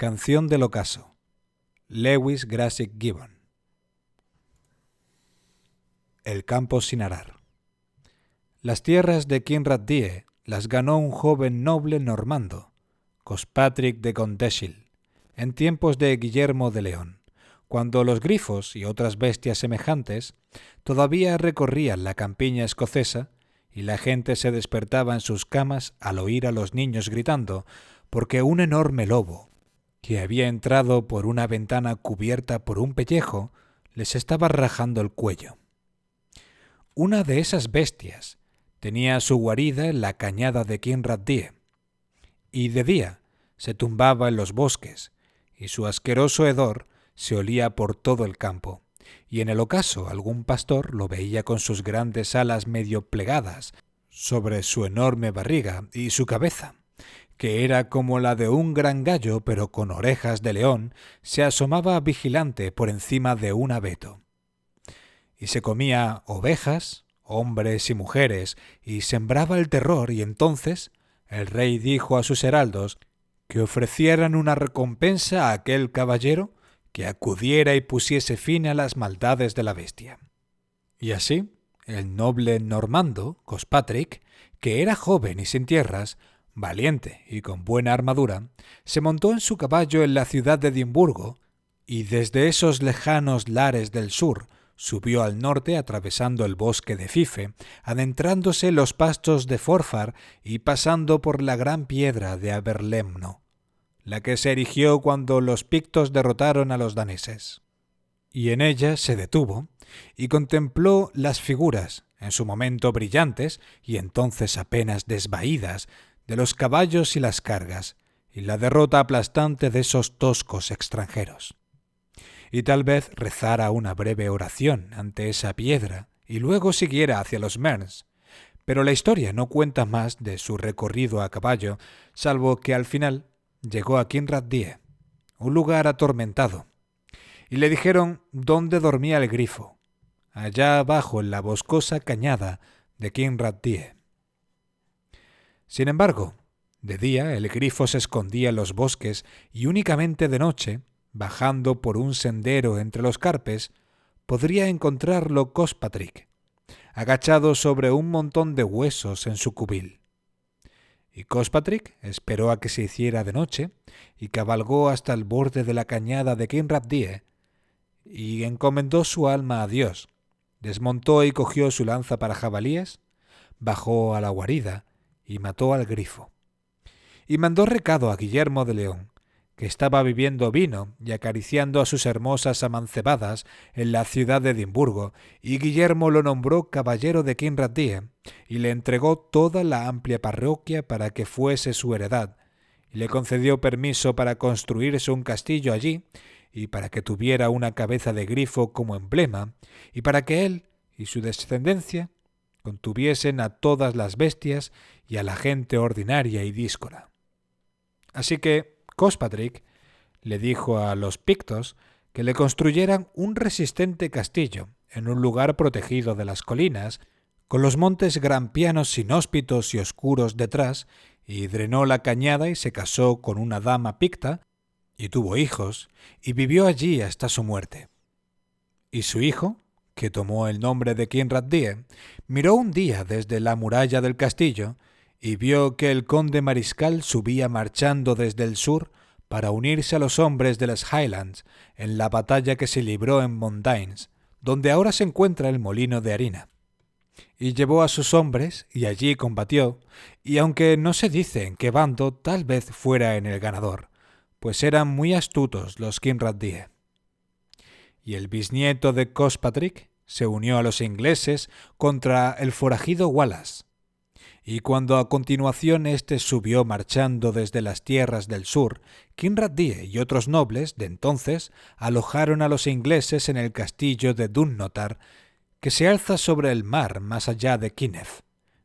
Canción del ocaso. Lewis Grassic Gibbon. El campo sin arar. Las tierras de Kinrath-die las ganó un joven noble normando, Cospatric de Conteshil, en tiempos de Guillermo de León, cuando los grifos y otras bestias semejantes todavía recorrían la campiña escocesa y la gente se despertaba en sus camas al oír a los niños gritando porque un enorme lobo, que había entrado por una ventana cubierta por un pellejo, les estaba rajando el cuello. Una de esas bestias tenía su guarida en la cañada de Kinrath-die, y de día se tumbaba en los bosques, y su asqueroso hedor se olía por todo el campo, y en el ocaso algún pastor lo veía con sus grandes alas medio plegadas sobre su enorme barriga y su cabeza, que era como la de un gran gallo pero con orejas de león, se asomaba vigilante por encima de un abeto. Y se comía ovejas, hombres y mujeres, y sembraba el terror, y entonces el rey dijo a sus heraldos que ofrecieran una recompensa a aquel caballero que acudiera y pusiese fin a las maldades de la bestia. Y así, el noble normando, Cospatric, que era joven y sin tierras, valiente y con buena armadura, se montó en su caballo en la ciudad de Edimburgo, y desde esos lejanos lares del sur subió al norte atravesando el bosque de Fife, adentrándose en los pastos de Forfar y pasando por la gran piedra de Aberlemno, la que se erigió cuando los pictos derrotaron a los daneses. Y en ella se detuvo y contempló las figuras, en su momento brillantes y entonces apenas desvaídas, de los caballos y las cargas, y la derrota aplastante de esos toscos extranjeros. Y tal vez rezara una breve oración ante esa piedra y luego siguiera hacia los Mearns, pero la historia no cuenta más de su recorrido a caballo, salvo que al final llegó a Kinrath-die, un lugar atormentado, y le dijeron dónde dormía el grifo, allá abajo en la boscosa cañada de Kinrath-die. Sin embargo, de día el grifo se escondía en los bosques y únicamente de noche, bajando por un sendero entre los carpes, podría encontrarlo Cospatric, agachado sobre un montón de huesos en su cubil. Y Cospatric esperó a que se hiciera de noche y cabalgó hasta el borde de la cañada de Kinrath-die y encomendó su alma a Dios, desmontó y cogió su lanza para jabalíes, bajó a la guarida y mató al grifo. Y mandó recado a Guillermo de León, que estaba bebiendo vino y acariciando a sus hermosas amancebadas en la ciudad de Edimburgo, y Guillermo lo nombró caballero de Kinrath-die y le entregó toda la amplia parroquia para que fuese su heredad, y le concedió permiso para construirse un castillo allí y para que tuviera una cabeza de grifo como emblema, y para que él y su descendencia contuviesen a todas las bestias y a la gente ordinaria y díscola. Así que Cospatric le dijo a los pictos que le construyeran un resistente castillo en un lugar protegido de las colinas, con los montes grampianos inhóspitos y oscuros detrás, y drenó la cañada y se casó con una dama picta, y tuvo hijos, y vivió allí hasta su muerte. Y su hijo, que tomó el nombre de Kinrath-die, miró un día desde la muralla del castillo y vio que el conde mariscal subía marchando desde el sur para unirse a los hombres de las Highlands en la batalla que se libró en Montdains, donde ahora se encuentra el molino de harina. Y llevó a sus hombres y allí combatió, y aunque no se dice en qué bando, tal vez fuera en el ganador, pues eran muy astutos los Kinrath-die. Y el bisnieto de Cospatric se unió a los ingleses contra el forajido Wallace. Y cuando a continuación éste subió marchando desde las tierras del sur, Kinrath-die y otros nobles de entonces alojaron a los ingleses en el castillo de Dunnotar, que se alza sobre el mar más allá de Kineth,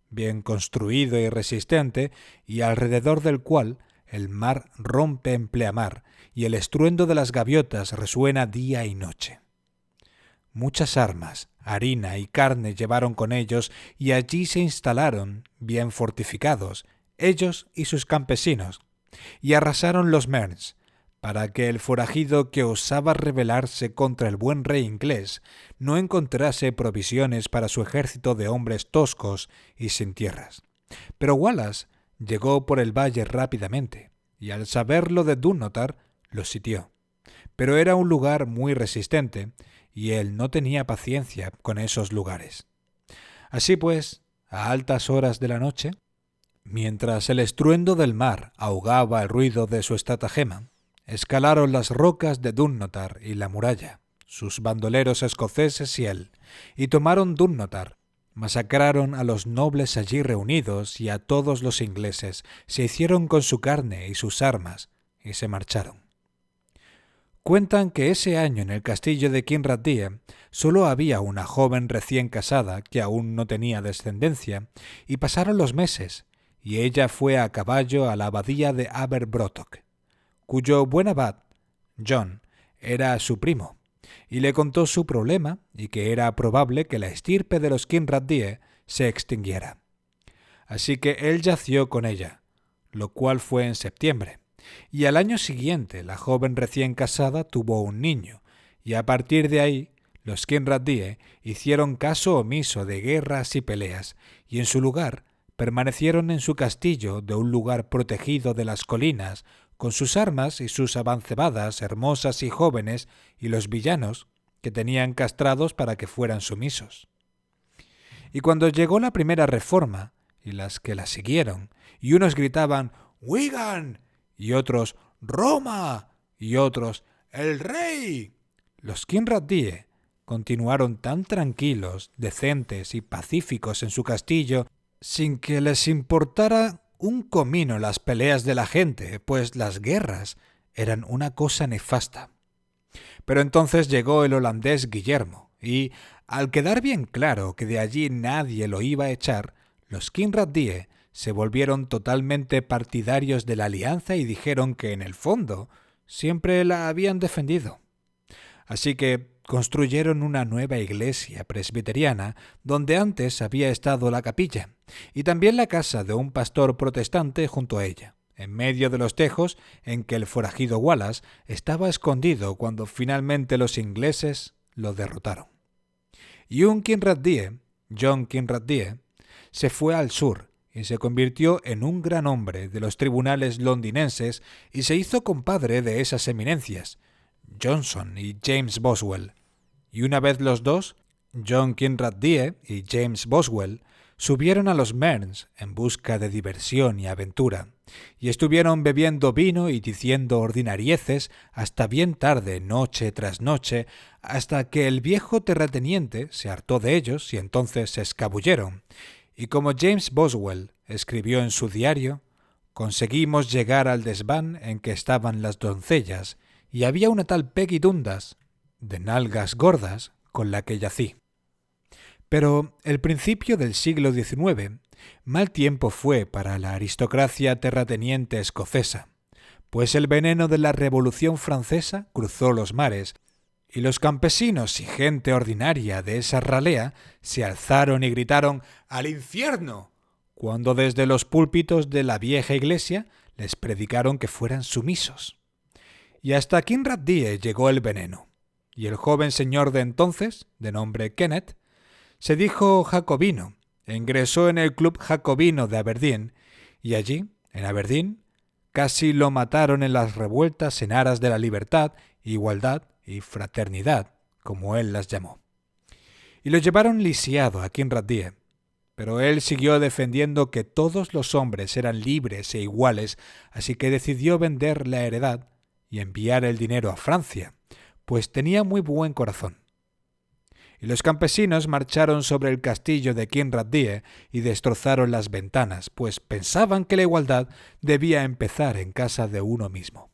bien construido y resistente, y alrededor del cual el mar rompe en pleamar y el estruendo de las gaviotas resuena día y noche. Muchas armas, harina y carne llevaron con ellos y allí se instalaron, bien fortificados, ellos y sus campesinos, y arrasaron los Mearns, para que el forajido que osaba rebelarse contra el buen rey inglés no encontrase provisiones para su ejército de hombres toscos y sin tierras. Pero Wallace llegó por el valle rápidamente, y al saberlo de Dunnottar, lo sitió. Pero era un lugar muy resistente, y él no tenía paciencia con esos lugares. Así pues, a altas horas de la noche, mientras el estruendo del mar ahogaba el ruido de su estratagema, escalaron las rocas de Dunnottar y la muralla, sus bandoleros escoceses y él, y tomaron Dunnottar. Masacraron a los nobles allí reunidos y a todos los ingleses, se hicieron con su carne y sus armas, y se marcharon. Cuentan que ese año en el castillo de Kinrathie solo había una joven recién casada que aún no tenía descendencia, y pasaron los meses, y ella fue a caballo a la abadía de Aberbrotok, cuyo buen abad, John, era su primo, y le contó su problema y que era probable que la estirpe de los Kinrathie se extinguiera. Así que él yació con ella, lo cual fue en septiembre, y al año siguiente la joven recién casada tuvo un niño, y a partir de ahí los Kinrathie hicieron caso omiso de guerras y peleas, y en su lugar permanecieron en su castillo de un lugar protegido de las colinas, con sus armas y sus avancebadas hermosas y jóvenes, y los villanos que tenían castrados para que fueran sumisos. Y cuando llegó la primera reforma, y las que la siguieron, y unos gritaban «¡Wigan!» y otros «¡Roma!» y otros «¡El rey!», los Kinrathie continuaron tan tranquilos, decentes y pacíficos en su castillo, sin que les importara un comino las peleas de la gente, pues las guerras eran una cosa nefasta. Pero entonces llegó el holandés Guillermo, y, al quedar bien claro que de allí nadie lo iba a echar, los Kinrathie se volvieron totalmente partidarios de la alianza y dijeron que, en el fondo, siempre la habían defendido. Así que construyeron una nueva iglesia presbiteriana donde antes había estado la capilla, y también la casa de un pastor protestante junto a ella, en medio de los tejos en que el forajido Wallace estaba escondido cuando finalmente los ingleses lo derrotaron. Y un Kinrathie, John Kinrathie, se fue al sur y se convirtió en un gran hombre de los tribunales londinenses y se hizo compadre de esas eminencias, Johnson y James Boswell. Y una vez los dos, John Kinrathie y James Boswell, subieron a los Mearns en busca de diversión y aventura, y estuvieron bebiendo vino y diciendo ordinarieces hasta bien tarde, noche tras noche, hasta que el viejo terrateniente se hartó de ellos y entonces se escabulleron. Y como James Boswell escribió en su diario, conseguimos llegar al desván en que estaban las doncellas, y había una tal Peggy Dundas, de nalgas gordas, con la que yací. Pero el principio del siglo XIX, mal tiempo fue para la aristocracia terrateniente escocesa, pues el veneno de la Revolución Francesa cruzó los mares, y los campesinos y gente ordinaria de esa ralea se alzaron y gritaron «¡Al infierno!», cuando desde los púlpitos de la vieja iglesia les predicaron que fueran sumisos. Y hasta Kinrathie llegó el veneno, y el joven señor de entonces, de nombre Kenneth, se dijo jacobino, e ingresó en el club jacobino de Aberdeen, y allí, en Aberdeen, casi lo mataron en las revueltas en aras de la libertad, igualdad y fraternidad, como él las llamó. Y lo llevaron lisiado a Kinrathie, pero él siguió defendiendo que todos los hombres eran libres e iguales, así que decidió vender la heredad y enviar el dinero a Francia, pues tenía muy buen corazón. Y los campesinos marcharon sobre el castillo de Kinrathie y destrozaron las ventanas, pues pensaban que la igualdad debía empezar en casa de uno mismo.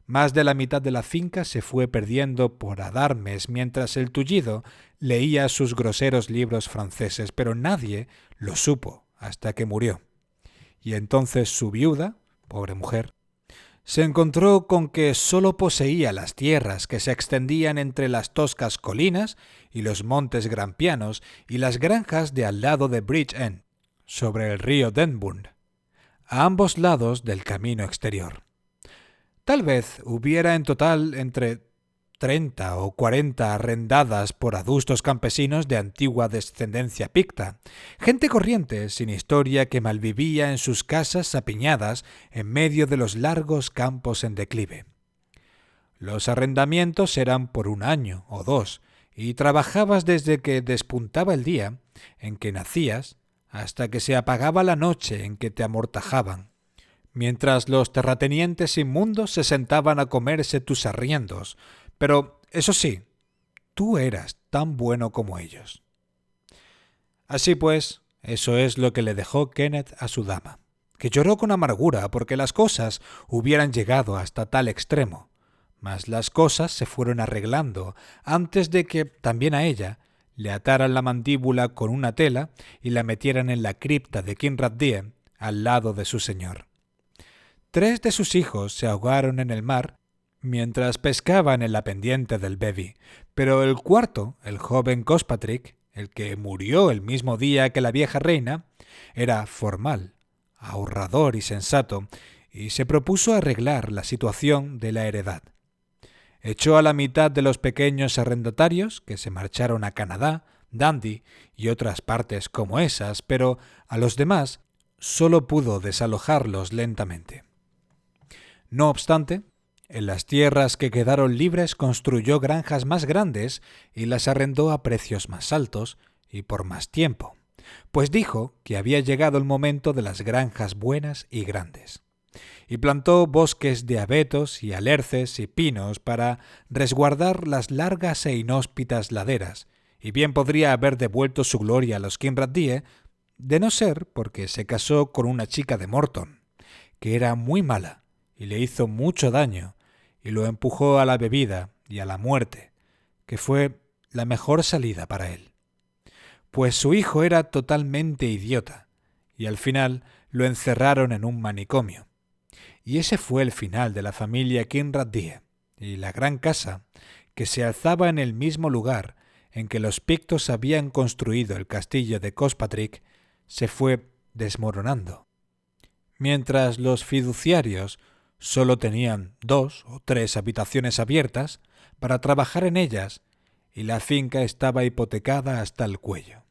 Más de la mitad de la finca se fue perdiendo por adarmes mientras el tullido leía sus groseros libros franceses, pero nadie lo supo hasta que murió. Y entonces su viuda, pobre mujer, se encontró con que sólo poseía las tierras que se extendían entre las toscas colinas y los montes grampianos y las granjas de al lado de Bridgend, sobre el río Denburn, a ambos lados del camino exterior. Tal vez hubiera en total entre 30 o 40 arrendadas por adustos campesinos de antigua descendencia picta, gente corriente sin historia que malvivía en sus casas apiñadas en medio de los largos campos en declive. Los arrendamientos eran por 1 año o 2, y trabajabas desde que despuntaba el día en que nacías hasta que se apagaba la noche en que te amortajaban, mientras los terratenientes inmundos se sentaban a comerse tus arriendos. Pero, eso sí, tú eras tan bueno como ellos. Así pues, eso es lo que le dejó Kenneth a su dama, que lloró con amargura porque las cosas hubieran llegado hasta tal extremo. Mas las cosas se fueron arreglando antes de que también a ella le ataran la mandíbula con una tela y la metieran en la cripta de Kinrath Die al lado de su señor. 3 de sus hijos se ahogaron en el mar mientras pescaban en la pendiente del Bevi, pero el cuarto, el joven Cospatrick, el que murió el mismo día que la vieja reina, era formal, ahorrador y sensato, y se propuso arreglar la situación de la heredad. Echó a la mitad de los pequeños arrendatarios, que se marcharon a Canadá, Dundee y otras partes como esas, pero a los demás solo pudo desalojarlos lentamente. No obstante, en las tierras que quedaron libres construyó granjas más grandes y las arrendó a precios más altos y por más tiempo, pues dijo que había llegado el momento de las granjas buenas y grandes. Y plantó bosques de abetos y alerces y pinos para resguardar las largas e inhóspitas laderas, y bien podría haber devuelto su gloria a los Kinrath Die, de no ser porque se casó con una chica de Morton, que era muy mala y le hizo mucho daño, y lo empujó a la bebida y a la muerte, que fue la mejor salida para él. Pues su hijo era totalmente idiota, y al final lo encerraron en un manicomio. Y ese fue el final de la familia Kinrath Die, y la gran casa, que se alzaba en el mismo lugar en que los pictos habían construido el castillo de Cospatrick, se fue desmoronando. Mientras los fiduciarios solo tenían 2 o 3 habitaciones abiertas para trabajar en ellas, y la finca estaba hipotecada hasta el cuello.